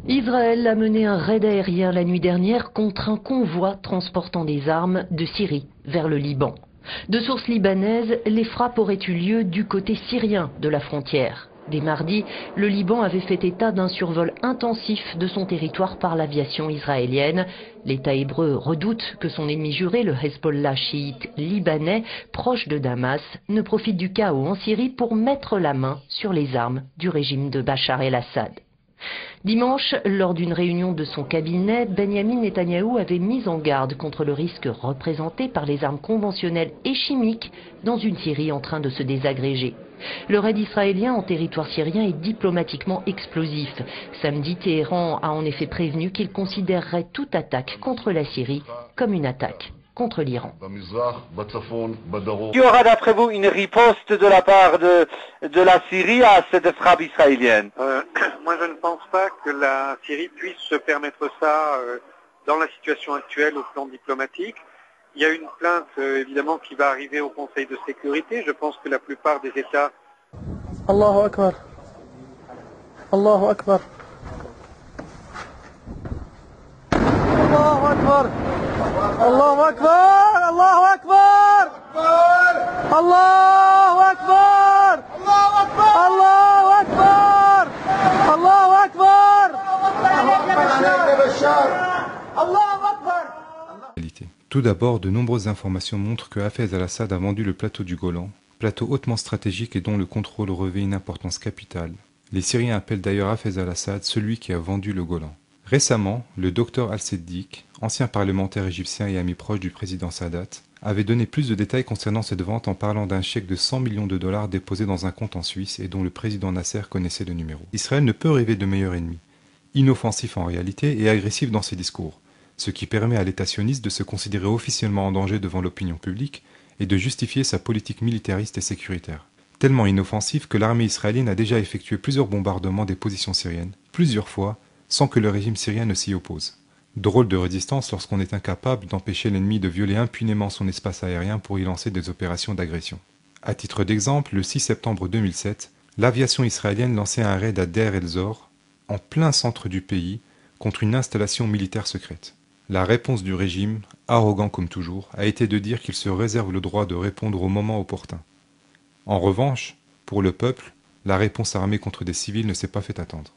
Israël a mené un raid aérien la nuit dernière contre un convoi transportant des armes de Syrie vers le Liban. De sources libanaises, les frappes auraient eu lieu du côté syrien de la frontière. Dès mardi, le Liban avait fait état d'un survol intensif de son territoire par l'aviation israélienne. L'État hébreu redoute que son ennemi juré, le Hezbollah chiite libanais, proche de Damas, ne profite du chaos en Syrie pour mettre la main sur les armes du régime de Bachar el-Assad. Dimanche, lors d'une réunion de son cabinet, Benyamin Netanyahou avait mis en garde contre le risque représenté par les armes conventionnelles et chimiques dans une Syrie en train de se désagréger. Le raid israélien en territoire syrien est diplomatiquement explosif. Samedi, Téhéran a en effet prévenu qu'il considérerait toute attaque contre la Syrie comme une attaque contre l'Iran. Y aura d'après vous une riposte de la part de la Syrie à cette frappe israélienne? Moi je ne pense pas que la Syrie puisse se permettre ça dans la situation actuelle au plan diplomatique. Il y a une plainte évidemment qui va arriver au Conseil de sécurité. Je pense que la plupart des États... Allahu Akbar. Allahu Akbar. Allahu Akbar. Allahu Akbar. Allahu Akbar. Allahu Akbar. Allahu Akbar. Allahu Akbar. Allahu Akbar. Allahu Akbar. Tout d'abord, de nombreuses informations montrent que Hafez al-Assad a vendu le plateau du Golan, plateau hautement stratégique et dont le contrôle revêt une importance capitale. Les Syriens appellent d'ailleurs Hafez al-Assad celui qui a vendu le Golan. Récemment, le docteur Al-Seddiq, ancien parlementaire égyptien et ami proche du président Sadat, avait donné plus de détails concernant cette vente en parlant d'un chèque de 100 millions de dollars déposé dans un compte en Suisse et dont le président Nasser connaissait le numéro. Israël ne peut rêver de meilleur ennemi. Inoffensif en réalité et agressif dans ses discours, ce qui permet à l'État sioniste de se considérer officiellement en danger devant l'opinion publique et de justifier sa politique militariste et sécuritaire. Tellement inoffensif que l'armée israélienne a déjà effectué plusieurs bombardements des positions syriennes, plusieurs fois, sans que le régime syrien ne s'y oppose. Drôle de résistance lorsqu'on est incapable d'empêcher l'ennemi de violer impunément son espace aérien pour y lancer des opérations d'agression. À titre d'exemple, le 6 septembre 2007, l'aviation israélienne lançait un raid à Deir el-Zor, en plein centre du pays, contre une installation militaire secrète. La réponse du régime, arrogant comme toujours, a été de dire qu'il se réserve le droit de répondre au moment opportun. En revanche, pour le peuple, la réponse armée contre des civils ne s'est pas fait attendre.